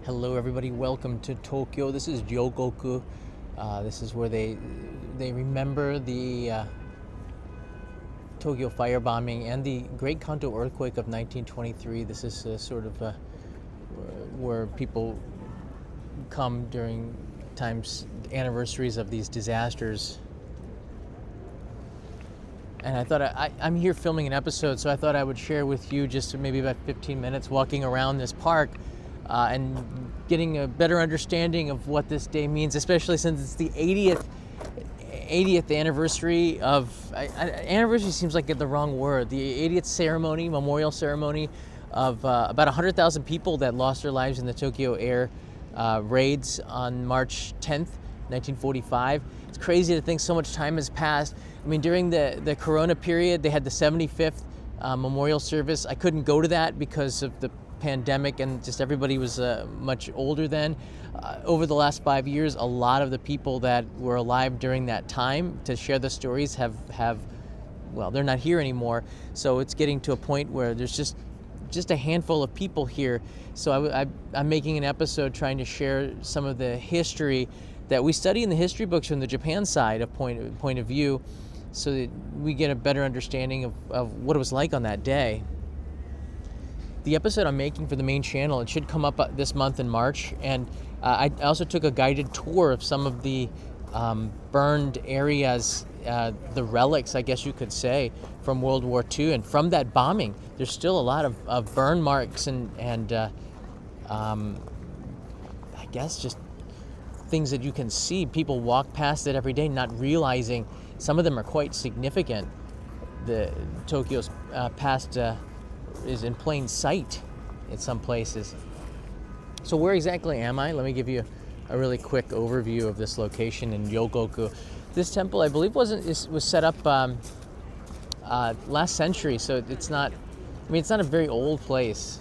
Hello everybody, welcome to Tokyo. This is Yokoku. This is where they remember the Tokyo firebombing and the Great Kanto earthquake of 1923. This is sort of where people come during anniversaries of these disasters. And I thought I'm here filming an episode, so I thought I would share with you just maybe about 15 minutes walking around this park and getting a better understanding of what this day means, especially since it's the 80th anniversary of, anniversary seems like the wrong word, the 80th ceremony, memorial ceremony of about 100,000 people that lost their lives in the Tokyo air raids on March 10th, 1945. It's crazy to think so much time has passed. I mean, during the Corona period, they had the 75th memorial service. I couldn't go to that because of the pandemic and just everybody was much older then. Over the last 5 years, a lot of the people that were alive during that time to share the stories have well, they're not here anymore. So it's getting to a point where there's just a handful of people here. So I'm making an episode trying to share some of the history that we study in the history books from the Japan side of point of view, so that we get a better understanding of what it was like on that day. The episode I'm making for the main channel, it should come up this month in March, and I also took a guided tour of some of the burned areas, the relics, I guess you could say, from World War II, and from that bombing. There's still a lot of burn marks and I guess just things that you can see. People walk past it every day not realizing some of them are quite significant. The Tokyo's past is in plain sight in some places. So where exactly am I? Let me give you a really quick overview of this location in Yokoku. This temple, I believe, was set up last century, so it's not. I mean, it's not a very old place.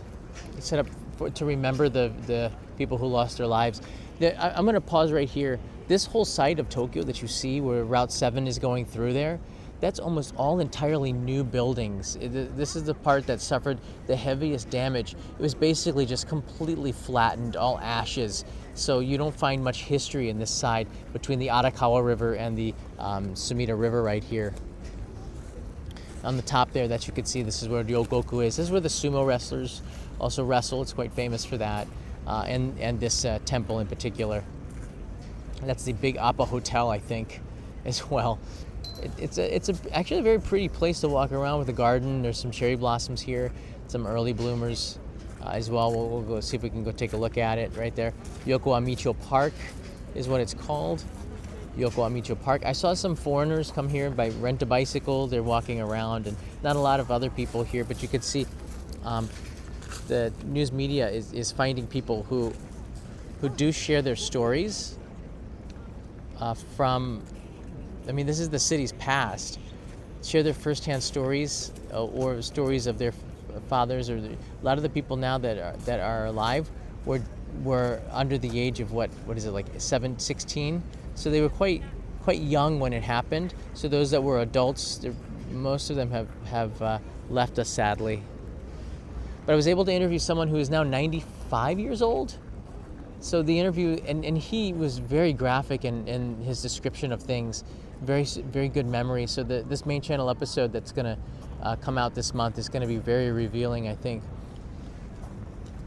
It's set up to remember the people who lost their lives. I'm going to pause right here. This whole site of Tokyo that you see, where Route 7 is going through there, that's almost all entirely new buildings. This is the part that suffered the heaviest damage. It was basically just completely flattened, all ashes. So you don't find much history in this side between the Arakawa River and the Sumida River right here. On the top there, that you can see, this is where Yokoku is. This is where the sumo wrestlers also wrestle. It's quite famous for that. And this temple in particular. That's the big Appa Hotel, I think, as well. It's actually a very pretty place to walk around with a garden. There's some cherry blossoms here, some early bloomers as well. We'll go see if we can go take a look at it right there. Yokoamicho Park is what it's called. Yokoamicho Park. I saw some foreigners come here by rent a bicycle. They're walking around, and not a lot of other people here, but you could see the news media is finding people who do share their stories from, I mean, this is the city's past, share their firsthand stories or stories of their fathers, or a lot of the people now that are alive were under the age of what is it, like 16? So they were quite young when it happened. So those that were adults, most of them have left us sadly. But I was able to interview someone who is now 95 years old. So the interview, and he was very graphic in his description of things, very, very good memory. So this main channel episode that's going to come out this month is going to be very revealing, I think.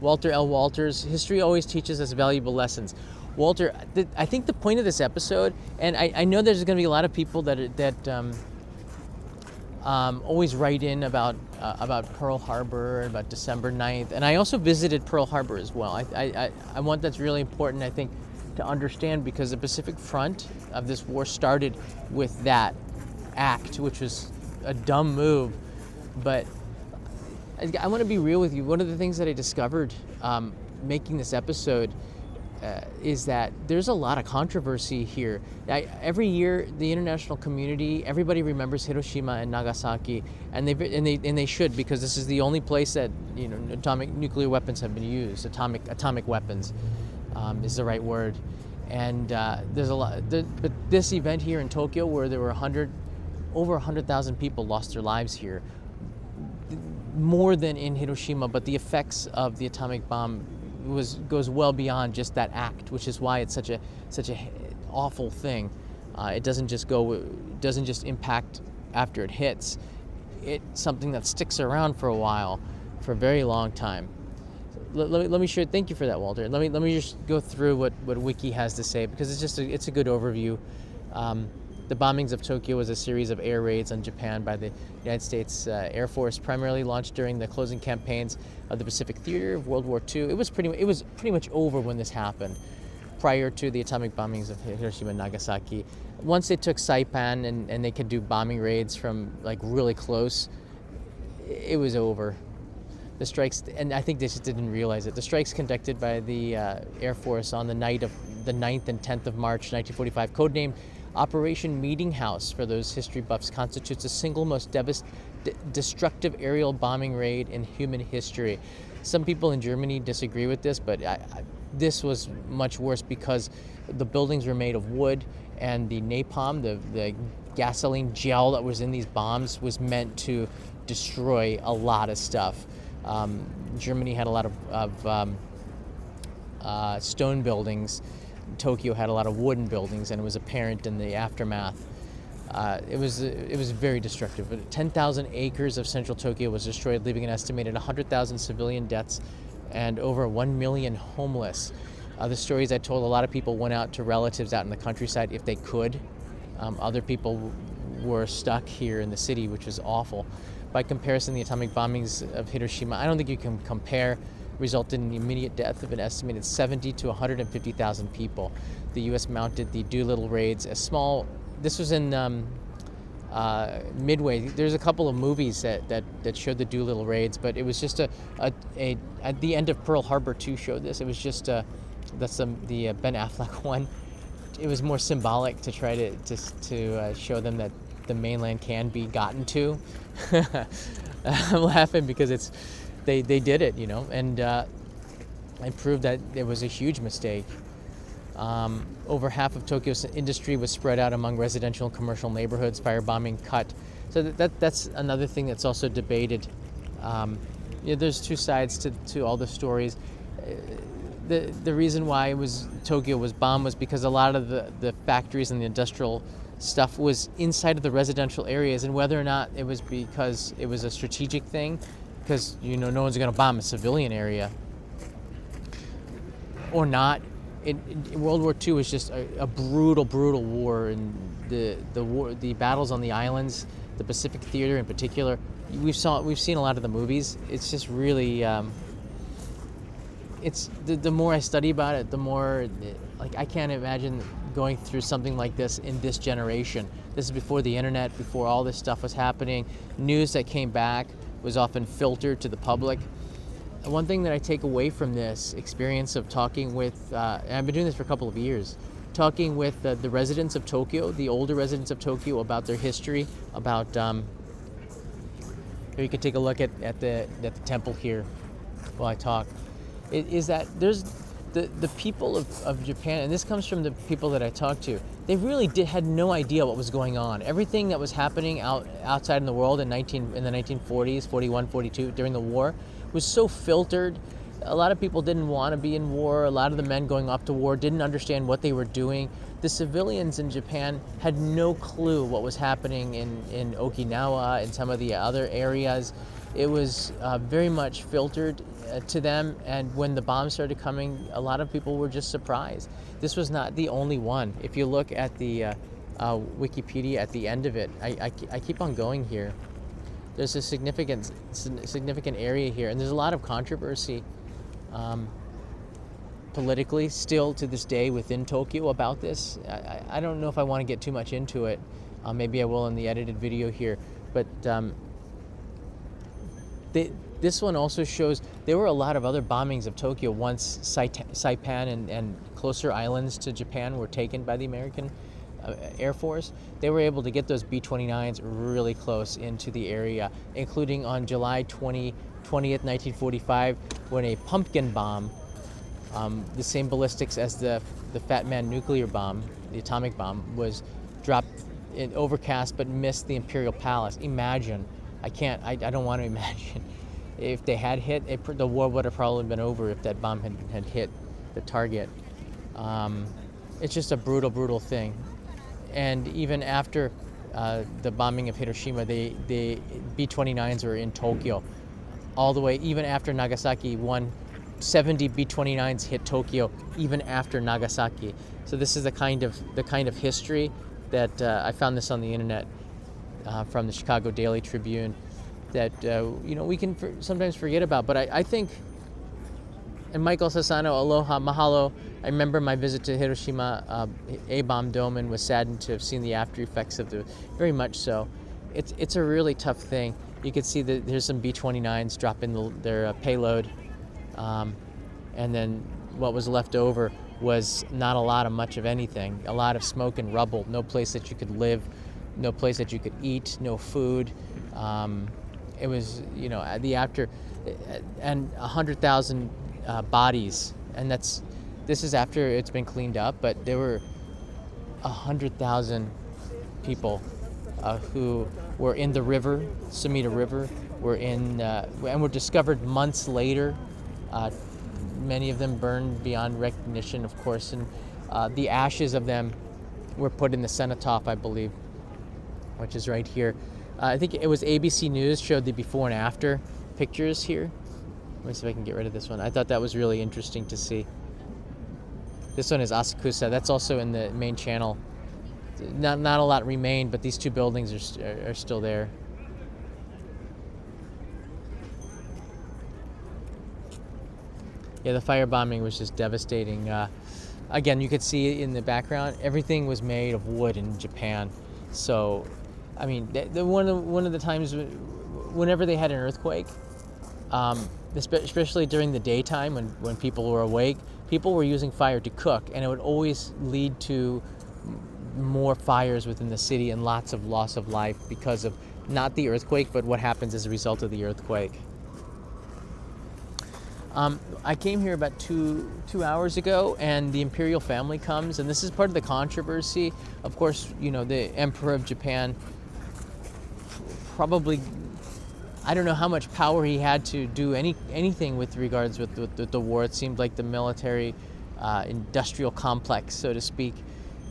Walter L. Walters, history always teaches us valuable lessons. Walter, I think the point of this episode, and I know there's going to be a lot of people that always write in about Pearl Harbor, about December 9th. And I also visited Pearl Harbor as well. I want that's really important, I think, to understand, because the Pacific Front of this war started with that act, which was a dumb move. But I want to be real with you. One of the things that I discovered making this episode is that there's a lot of controversy here. Every year, the international community, everybody remembers Hiroshima and Nagasaki, and they should, because this is the only place that atomic nuclear weapons have been used. Atomic weapons is the right word. And there's a lot. But this event here in Tokyo, where there were over 100,000 people lost their lives here, more than in Hiroshima, but the effects of the atomic bomb goes well beyond just that act, which is why it's such a awful thing. It doesn't just impact after it hits. It's something that sticks around for a while, for a very long time. Let me share. Thank you for that, Walter. Let me just go through what Wiki has to say, because it's a good overview. The bombings of Tokyo was a series of air raids on Japan by the United States Air Force, primarily launched during the closing campaigns of the Pacific Theater of World War II. It was pretty much over when this happened, prior to the atomic bombings of Hiroshima and Nagasaki. Once they took Saipan and they could do bombing raids from like really close, it was over. The strikes, and I think they just didn't realize it, the strikes conducted by the Air Force on the night of the 9th and 10th of March 1945, codenamed Operation Meeting House for those history buffs, constitutes the single most destructive aerial bombing raid in human history. Some people in Germany disagree with this, but this was much worse because the buildings were made of wood, and the napalm, the gasoline gel that was in these bombs, was meant to destroy a lot of stuff. Germany had a lot of stone buildings. Tokyo had a lot of wooden buildings, and it was apparent in the aftermath. It was very destructive. 10,000 acres of central Tokyo was destroyed, leaving an estimated 100,000 civilian deaths and over 1 million homeless. The stories I told, a lot of people went out to relatives out in the countryside if they could. Other people were stuck here in the city, which was awful. By comparison, the atomic bombings of Hiroshima, I don't think you can compare, resulted in the immediate death of an estimated 70 to 150,000 people. The U.S. mounted the Doolittle raids, this was in Midway. There's a couple of movies that showed the Doolittle raids, but it was just at the end of Pearl Harbor 2 showed this. It was just that's the Ben Affleck one. It was more symbolic to try to show them that the mainland can be gotten to. I'm laughing because they did it, and proved that it was a huge mistake. Over half of Tokyo's industry was spread out among residential and commercial neighborhoods. Firebombing cut. So that's another thing that's also debated. There's two sides to all the stories. The reason why Tokyo was bombed was because a lot of the factories and the industrial stuff was inside of the residential areas, and whether or not it was because it was a strategic thing, because no one's going to bomb a civilian area, or not. World War II was just a brutal war, and the battles on the islands, the Pacific Theater in particular. We've seen a lot of the movies. It's just really. It's the more I study about it, the more I can't imagine going through something like this in this generation. This is before the internet, before all this stuff was happening. News that came back was often filtered to the public. One thing that I take away from this experience of talking with, and I've been doing this for a couple of years, talking with the residents of Tokyo, the older residents of Tokyo, about their history, about, here you can take a look at the temple here while I talk. Is that there's the people of Japan, and this comes from the people that I talked to, they really had no idea what was going on. Everything that was happening outside in the world in the 1940s, 41, 42, during the war, was so filtered. A lot of people didn't want to be in war. A lot of the men going off to war didn't understand what they were doing. The civilians in Japan had no clue what was happening in Okinawa and some of the other areas. It was very much filtered to them, and when the bombs started coming, a lot of people were just surprised. This was not the only one. If you look at the Wikipedia at the end of it, I keep on going here. There's a significant area here, and there's a lot of controversy politically still to this day within Tokyo about this. I don't know if I want to get too much into it. Maybe I will in the edited video here, but this one also shows there were a lot of other bombings of Tokyo once Saipan and closer islands to Japan were taken by the American Air Force. They were able to get those B-29s really close into the area, including on July 20th, 1945, when a pumpkin bomb, the same ballistics as the Fat Man nuclear bomb, the atomic bomb, was dropped in overcast but missed the Imperial Palace. Imagine. I don't want to imagine. if they had hit, the war would have probably been over if that bomb had hit the target. It's just a brutal, brutal thing. And even after the bombing of Hiroshima, the B-29s were in Tokyo all the way, even after Nagasaki. 70 B-29s hit Tokyo even after Nagasaki. So this is the kind of history that I found this on the internet from the Chicago Daily Tribune that we can sometimes forget about. But I think, and Michael Sassano, aloha, mahalo. I remember my visit to Hiroshima A-bomb dome and was saddened to have seen the after effects of very much so. It's a really tough thing. You can see that there's some B-29s dropping their payload, and then what was left over was not a lot of much of anything. A lot of smoke and rubble. No place that you could live, no place that you could eat, no food. It was the after, and 100,000 bodies, and this is after it's been cleaned up, but there were 100,000 people who were in the river, Sumida River, and were discovered months later. Many of them burned beyond recognition, of course, and the ashes of them were put in the cenotaph, I believe, which is right here. I think it was ABC News showed the before and after pictures here. Let me see if I can get rid of this one. I thought that was really interesting to see. This one is Asakusa. That's also in the main channel. Not a lot remained, but these two buildings are still there. Yeah, the firebombing was just devastating. Again, you could see in the background, everything was made of wood in Japan. So, I mean, one of the times, whenever they had an earthquake, especially during the daytime when people were awake, people were using fire to cook, and it would always lead to more fires within the city and lots of loss of life because of not the earthquake, but what happens as a result of the earthquake. I came here about two hours ago, and the imperial family comes, and this is part of the controversy. Of course, the Emperor of Japan probably, I don't know how much power he had to do anything with regards with the war. It seemed like the military industrial complex, so to speak,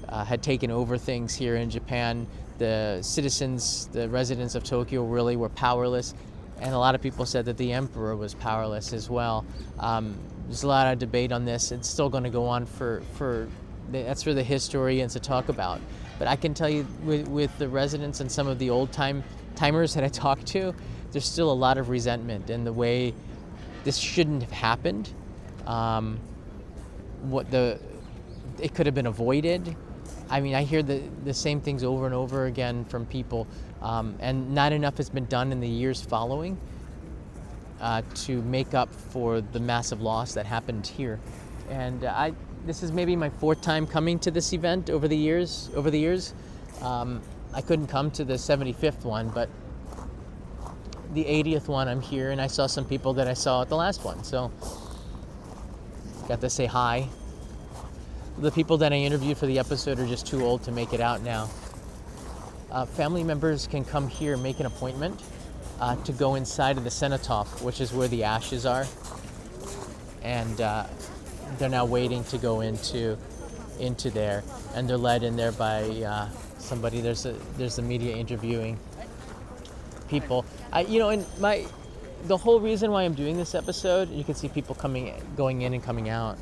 had taken over things here in Japan. The citizens, the residents of Tokyo really were powerless. And a lot of people said that the emperor was powerless as well. There's a lot of debate on this. It's still going to go on that's for the historians to talk about. But I can tell you with the residents and some of the old timers that I talked to, there's still a lot of resentment in the way this shouldn't have happened. It could have been avoided. I mean, I hear the same things over and over again from people, and not enough has been done in the years following to make up for the massive loss that happened here. And this is maybe my fourth time coming to this event over the years. I couldn't come to the 75th one, but the 80th one I'm here, and I saw some people that I saw at the last one, so got to say hi. The people that I interviewed for the episode are just too old to make it out now. Family members can come here, make an appointment to go inside of the cenotaph, which is where the ashes are, and they're now waiting to go into there, and they're led in there by somebody. There's the media interviewing people. The whole reason why I'm doing this episode, you can see people going in and coming out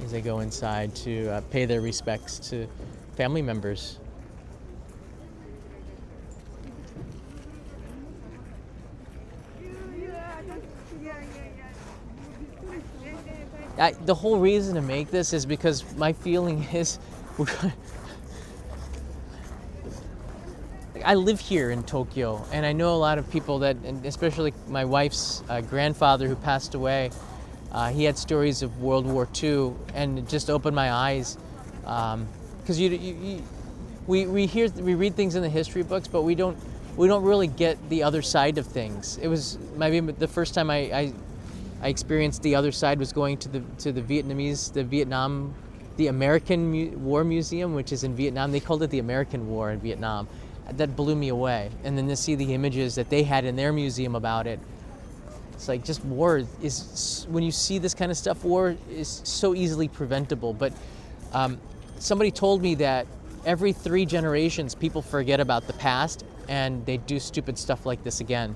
as they go inside to pay their respects to family members. The whole reason to make this is because my feeling is I live here in Tokyo, and I know a lot of people that, and especially my wife's grandfather who passed away. He had stories of World War II, and it just opened my eyes. Because we read things in the history books, but we don't really get the other side of things. It was maybe the first time I experienced the other side was going to the American War Museum, which is in Vietnam. They called it the American War in Vietnam, that blew me away. And then to see the images that they had in their museum about it, it's like, just war is, when you see this kind of stuff, war is so easily preventable. But somebody told me that every 3 generations, people forget about the past and they do stupid stuff like this again.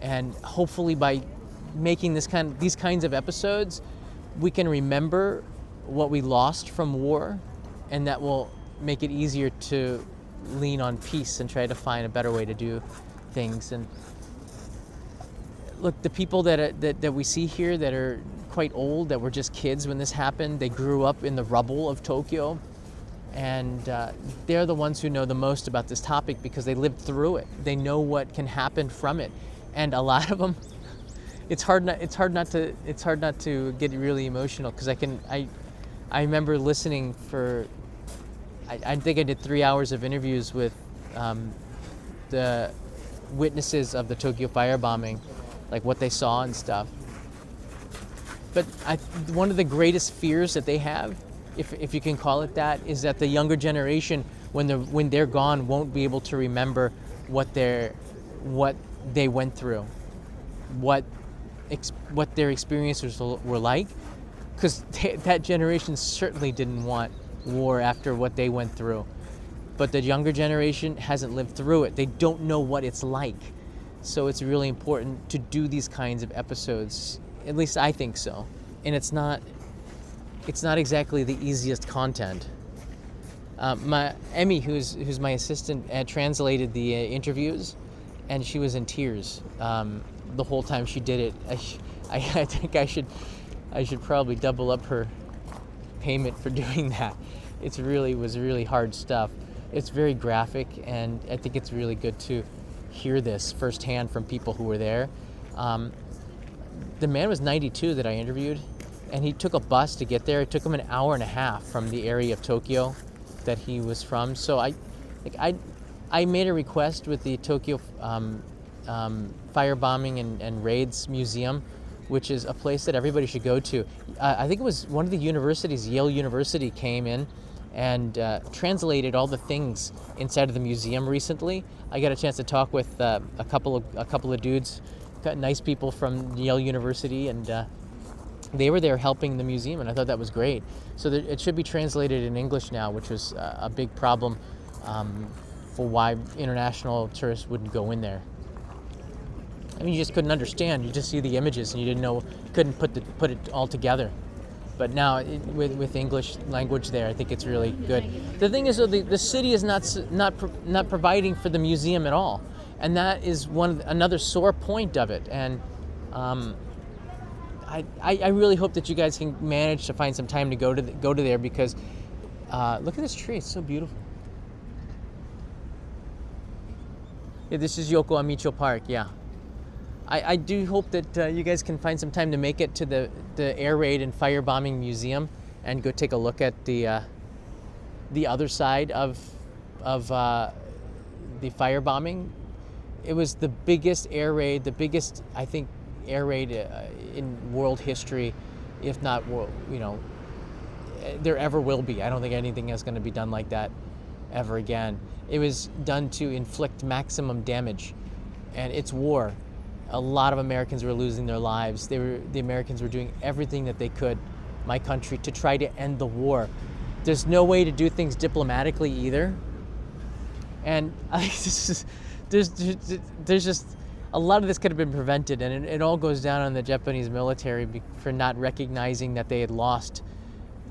And hopefully by making these kinds of episodes, we can remember what we lost from war, and that will make it easier to lean on peace and try to find a better way to do things. And look, the people that we see here that are quite old, that were just kids when this happened, they grew up in the rubble of Tokyo, and they're the ones who know the most about this topic because they lived through it. They know what can happen from it, and a lot of them, it's hard not to get really emotional, because I remember listening for, I think I did 3 hours of interviews with the witnesses of the Tokyo firebombing, like what they saw and stuff. But one of the greatest fears that they have, if you can call it that, is that the younger generation, when they're gone, won't be able to remember what they went through, what their experiences were like, because that generation certainly didn't want war after what they went through. But the younger generation hasn't lived through it. They don't know what it's like. So it's really important to do these kinds of episodes. At least I think so. And it's not exactly the easiest content. My Emmy, who's my assistant, translated the interviews, and she was in tears the whole time she did it. I think I should probably double up her payment for doing that. Was really hard stuff. It's very graphic, and I think it's really good to hear this firsthand from people who were there. The man was 92 that I interviewed, and he took a bus to get there. It took him an hour and a half from the area of Tokyo that he was from. So I made a request with the Tokyo Firebombing and Raids Museum, which is a place that everybody should go to. I think it was one of the universities, Yale University, came in and translated all the things inside of the museum recently. I got a chance to talk with a couple of dudes, nice people from Yale University, and they were there helping the museum, and I thought that was great. So it should be translated in English now, which was a big problem for why international tourists wouldn't go in there. I mean, you just couldn't understand. You just see the images, and you couldn't put it all together. But now, with English language there, I think it's really good. The thing is, though, the city is not providing for the museum at all, and that is another sore point of it. And I really hope that you guys can manage to find some time to go to there, because look at this tree; it's so beautiful. Yeah, this is Yokoamicho Park. Yeah. I do hope that you guys can find some time to make it to the Air Raid and Firebombing Museum and go take a look at the other side of the firebombing. It was the biggest air raid, I think, air raid in world history, if not world, there ever will be. I don't think anything is going to be done like that ever again. It was done to inflict maximum damage, and it's war. A lot of Americans were losing their lives. The Americans were doing everything that they could, my country, to try to end the war. There's no way to do things diplomatically either. And there's just a lot of this could have been prevented, and it all goes down on the Japanese military for not recognizing that they had lost.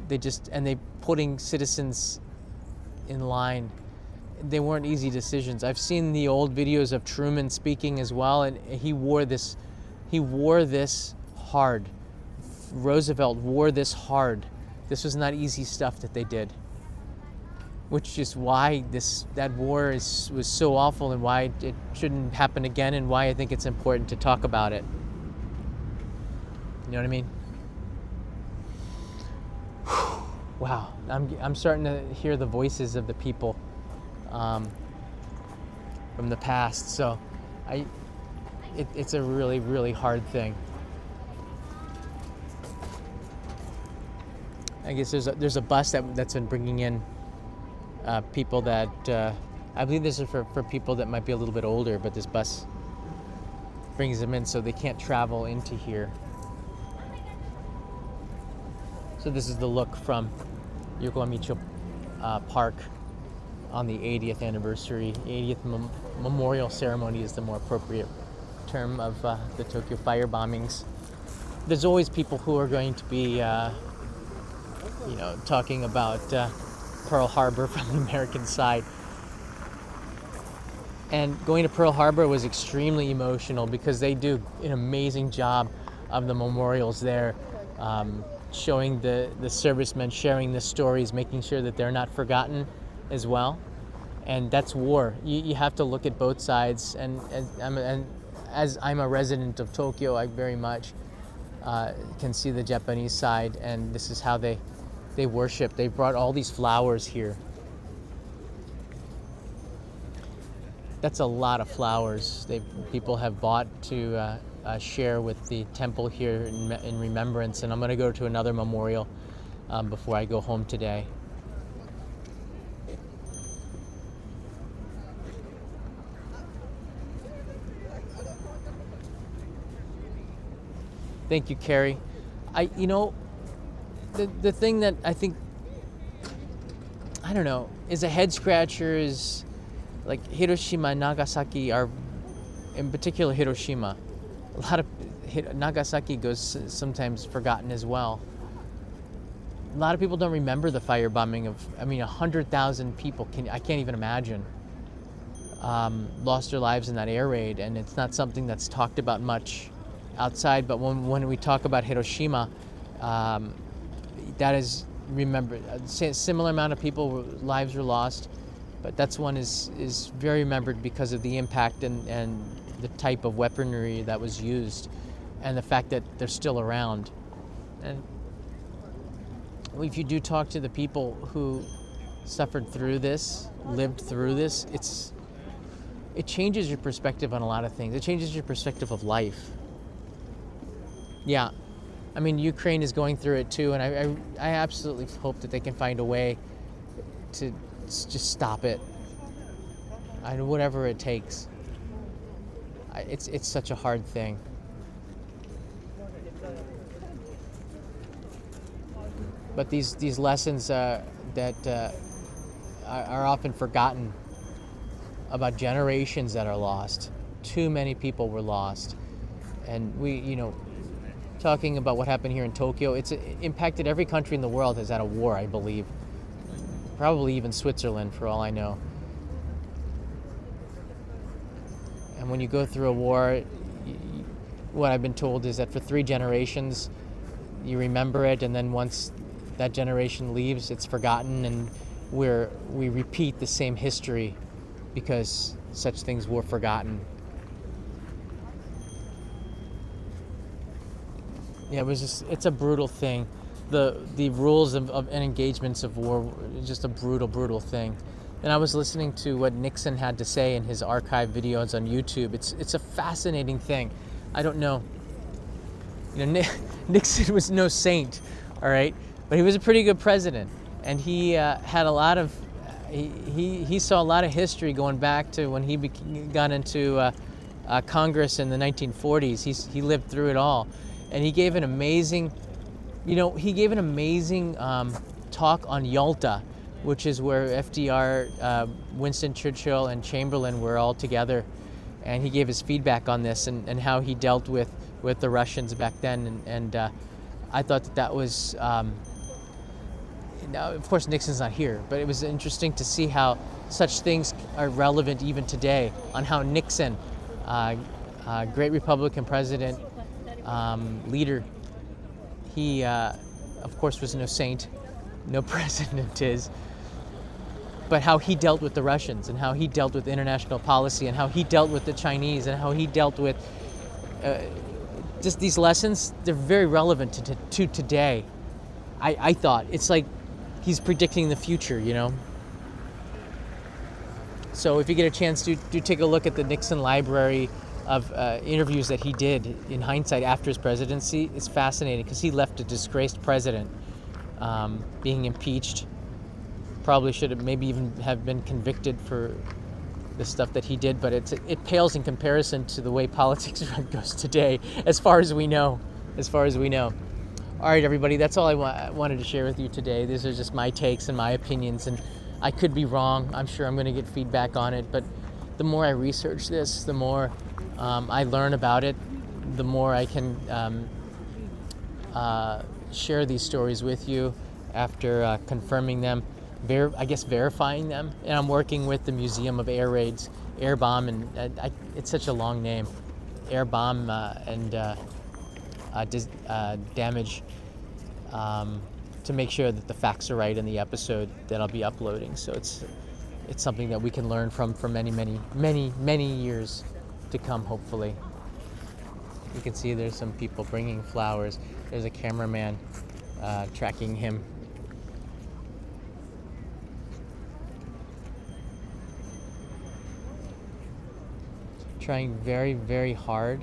They putting citizens in line. They weren't easy decisions. I've seen the old videos of Truman speaking as well, and he wore this hard. Roosevelt wore this hard. This was not easy stuff that they did, which is why that war was so awful, and why it shouldn't happen again, and why I think it's important to talk about it. You know what I mean? Wow, I'm starting to hear the voices of the people from the past. So it's a really, really hard thing. I guess there's a bus that's been bringing in people that I believe this is for people that might be a little bit older, but this bus brings them in so they can't travel into here. So this is the look from Yokoamicho Park on the 80th anniversary. 80th memorial ceremony is the more appropriate term of the Tokyo firebombings. There's always people who are going to be, talking about Pearl Harbor from the American side. And going to Pearl Harbor was extremely emotional because they do an amazing job of the memorials there, showing the servicemen, sharing the stories, making sure that they're not forgotten as well. And that's war. You have to look at both sides. And as I'm a resident of Tokyo, I very much can see the Japanese side, and this is how they worship. They brought all these flowers here. That's a lot of flowers people have bought to share with the temple here in remembrance. And I'm going to go to another memorial before I go home today. Thank you, Carrie. The thing that I think, I don't know, is a head scratcher is like Hiroshima and Nagasaki are, in particular Hiroshima. A lot of Nagasaki goes sometimes forgotten as well. A lot of people don't remember the firebombing of, 100,000 people, I can't even imagine, lost their lives in that air raid, and it's not something that's talked about much outside, but when we talk about Hiroshima, that is remembered. A similar amount of lives were lost, but that's one is very remembered because of the impact and the type of weaponry that was used, and the fact that they're still around. And if you do talk to the people who suffered through this, lived through this, it changes your perspective on a lot of things. It changes your perspective of life. Yeah, Ukraine is going through it too, and I absolutely hope that they can find a way to just stop it. Whatever it takes. It's such a hard thing. But these lessons that are often forgotten about generations that are lost. Too many people were lost, and talking about what happened here in Tokyo, it's impacted every country in the world has had a war, I believe. Probably even Switzerland, for all I know. And when you go through a war, what I've been told is that for 3 generations, you remember it, and then once that generation leaves, it's forgotten, and we repeat the same history because such things were forgotten. Yeah, it's a brutal thing. The rules and engagements of war, just a brutal thing. And I was listening to what Nixon had to say in his archive videos on YouTube. It's a fascinating thing. I don't know. Nixon was no saint, all right, but he was a pretty good president, and he had a lot of he saw a lot of history going back to when he got into Congress in the 1940s. He lived through it all. And he gave an amazing, talk on Yalta, which is where FDR, Winston Churchill, and Chamberlain were all together. And he gave his feedback on this and how he dealt with the Russians back then. And I thought that was, now, of course, Nixon's not here, but it was interesting to see how such things are relevant even today, on how Nixon, great Republican president, leader, he of course was no saint, no president is, but how he dealt with the Russians, and how he dealt with international policy, and how he dealt with the Chinese, and how he dealt with just these lessons. They're very relevant to today. I thought it's like he's predicting the future, So if you get a chance, do take a look at the Nixon library of interviews that he did in hindsight after his presidency. It's fascinating because he left a disgraced president, being impeached. Probably should have maybe even have been convicted for the stuff that he did, but it pales in comparison to the way politics goes today, as far as we know. All right, everybody, that's all I wanted to share with you today. These are just my takes and my opinions, and I could be wrong. I'm sure I'm going to get feedback on it, but the more I research this, the more I learn about it, the more I can share these stories with you after confirming them, verifying them. And I'm working with the Museum of Air Raids, Air Bomb, and it's such a long name, Air Bomb and Damage, to make sure that the facts are right in the episode that I'll be uploading. So it's something that we can learn from for many, many, many, many years to come, hopefully. You can see there's some people bringing flowers. There's a cameraman tracking him. Trying very, very hard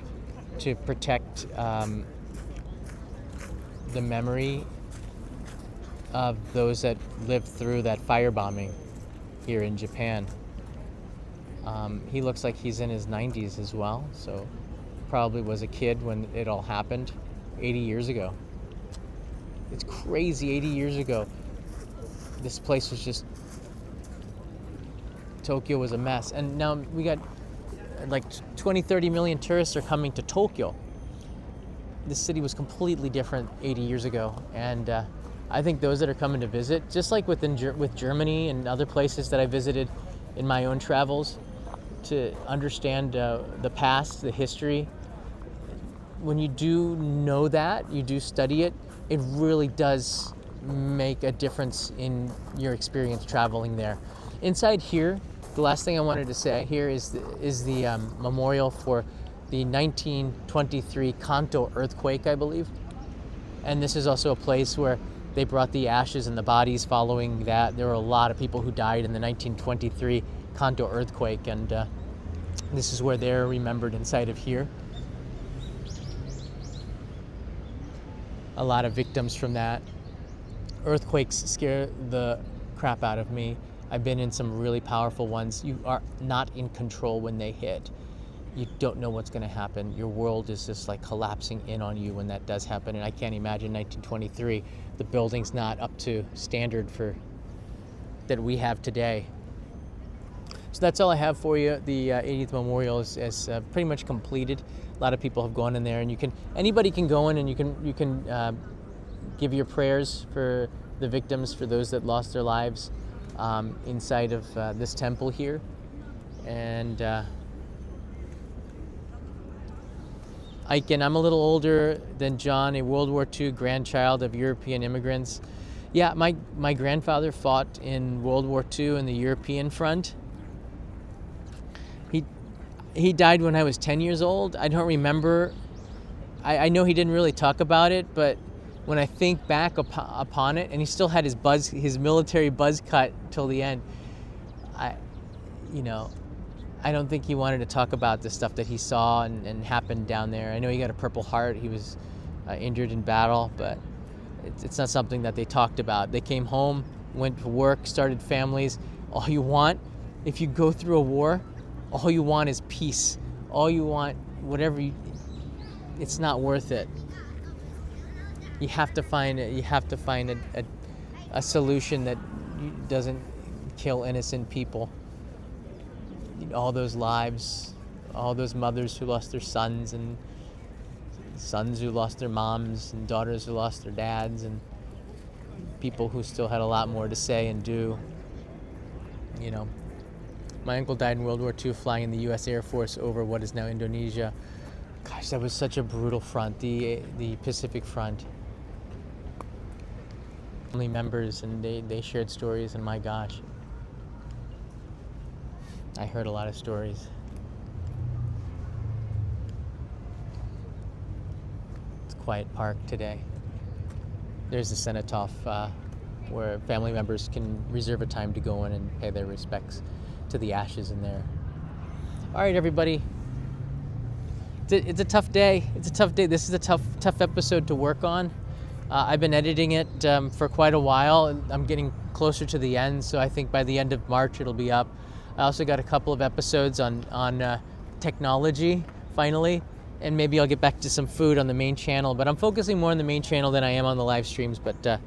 to protect the memory of those that lived through that firebombing here in Japan. He looks like he's in his 90s as well, so probably was a kid when it all happened 80 years ago. It's crazy. 80 years ago, this place was just, Tokyo was a mess, and now we got like 20-30 million tourists are coming to Tokyo. This city was completely different 80 years ago, and I think those that are coming to visit, just like with Germany and other places that I visited in my own travels, to understand the past, the history. When you do know that, you do study it, it really does make a difference in your experience traveling there. Inside here, the last thing I wanted to say here is the memorial for the 1923 Kanto earthquake, I believe. And this is also a place where they brought the ashes and the bodies following that. There were a lot of people who died in the 1923 Kanto earthquake, and this is where they're remembered inside of here. A lot of victims from that. Earthquakes scare the crap out of me. I've been in some really powerful ones. You are not in control when they hit. You don't know what's going to happen. Your world is just like collapsing in on you when that does happen. And I can't imagine 1923, the building's not up to standard for that we have today. So that's all I have for you. The 80th memorial is pretty much completed. A lot of people have gone in there, and anybody can go in and you can give your prayers for the victims, for those that lost their lives inside of this temple here. And I'm a little older than John, a World War II grandchild of European immigrants. Yeah, my grandfather fought in World War II in the European front. He died when I was 10 years old. I don't remember. I know he didn't really talk about it, but when I think back upon it, and he still had his military buzz cut till the end, I don't think he wanted to talk about the stuff that he saw and happened down there. I know he got a Purple Heart. He was injured in battle, but it's not something that they talked about. They came home, went to work, started families. All you want, if you go through a war, all you want is peace. All you want, it's not worth it. You have to find a solution that doesn't kill innocent people. All those lives, all those mothers who lost their sons, and sons who lost their moms, and daughters who lost their dads, and people who still had a lot more to say and do. My uncle died in World War II flying in the U.S. Air Force over what is now Indonesia. Gosh, that was such a brutal front, the Pacific Front. Family members, and they shared stories, and my gosh, I heard a lot of stories. It's a quiet park today. There's the cenotaph where family members can reserve a time to go in and pay their respects to the ashes in there. All right, everybody. It's a tough day. It's a tough day. This is a tough episode to work on. I've been editing it for quite a while, and I'm getting closer to the end, so I think by the end of March it'll be up. I also got a couple of episodes on technology finally, and maybe I'll get back to some food on the main channel. But I'm focusing more on the main channel than I am on the live streams. But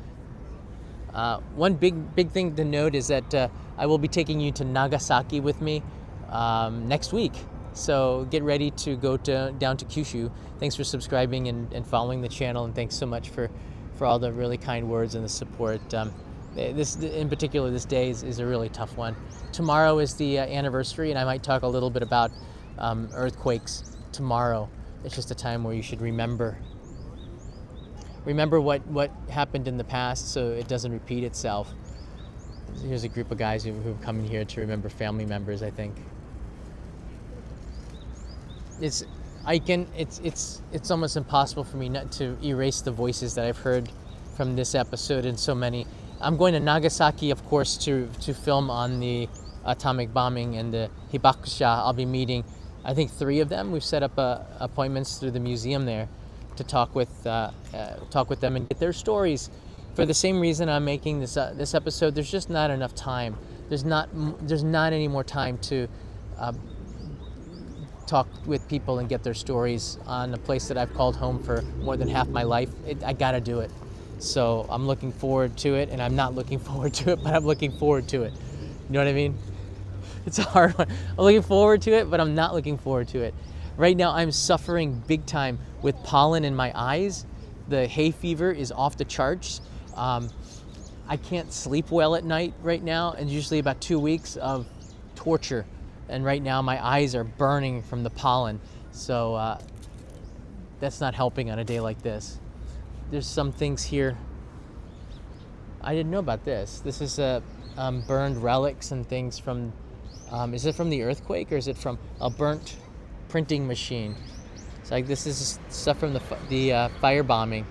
one big thing to note is that I will be taking you to Nagasaki with me next week. So get ready to go down to Kyushu. Thanks for subscribing and following the channel, and thanks so much for all the really kind words and the support. This, in particular, this day is a really tough one. Tomorrow is the anniversary, and I might talk a little bit about earthquakes tomorrow. It's just a time where you should remember what happened in the past so it doesn't repeat itself. Here's a group of guys who've come in here to remember family members, I think. It's almost impossible for me not to erase the voices that I've heard from this episode and so many. I'm going to Nagasaki, of course, to film on the atomic bombing and the hibakusha. I'll be meeting, I think, 3 of them. We've set up appointments through the museum there to talk with them and get their stories. For the same reason I'm making this episode, there's just not enough time. There's not any more time to talk with people and get their stories on a place that I've called home for more than half my life. I gotta do it. So I'm looking forward to it, and I'm not looking forward to it, but I'm looking forward to it. You know what I mean? It's a hard one. I'm looking forward to it, but I'm not looking forward to it. Right now I'm suffering big time with pollen in my eyes. The hay fever is off the charts. I can't sleep well at night right now, and usually about 2 weeks of torture. And right now my eyes are burning from the pollen. So that's not helping on a day like this. There's some things here. I didn't know about this. This is burned relics and things from, is it from the earthquake, or is it from a burnt printing machine? It's like this is stuff from the firebombing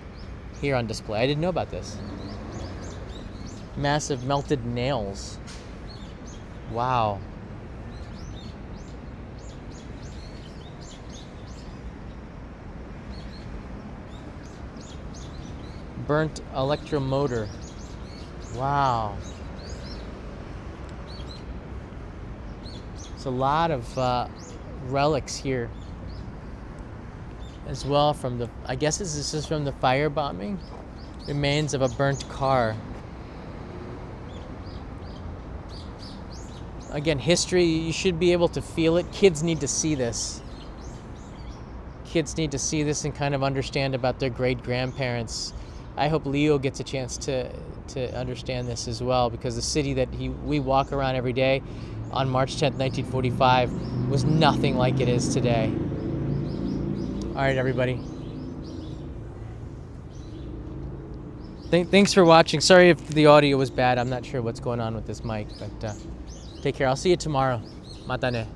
here on display. I didn't know about this. Massive melted nails. Wow. Burnt electromotor. Wow. There's a lot of relics here as well from the, I guess this is from the firebombing. Remains of a burnt car. Again, history, you should be able to feel it. Kids need to see this. Kids need to see this and kind of understand about their great-grandparents. I hope Leo gets a chance to understand this as well, because the city that we walk around every day on March 10th, 1945 was nothing like it is today. All right, everybody. Thanks for watching. Sorry if the audio was bad. I'm not sure what's going on with this mic, but take care. I'll see you tomorrow. Mata ne.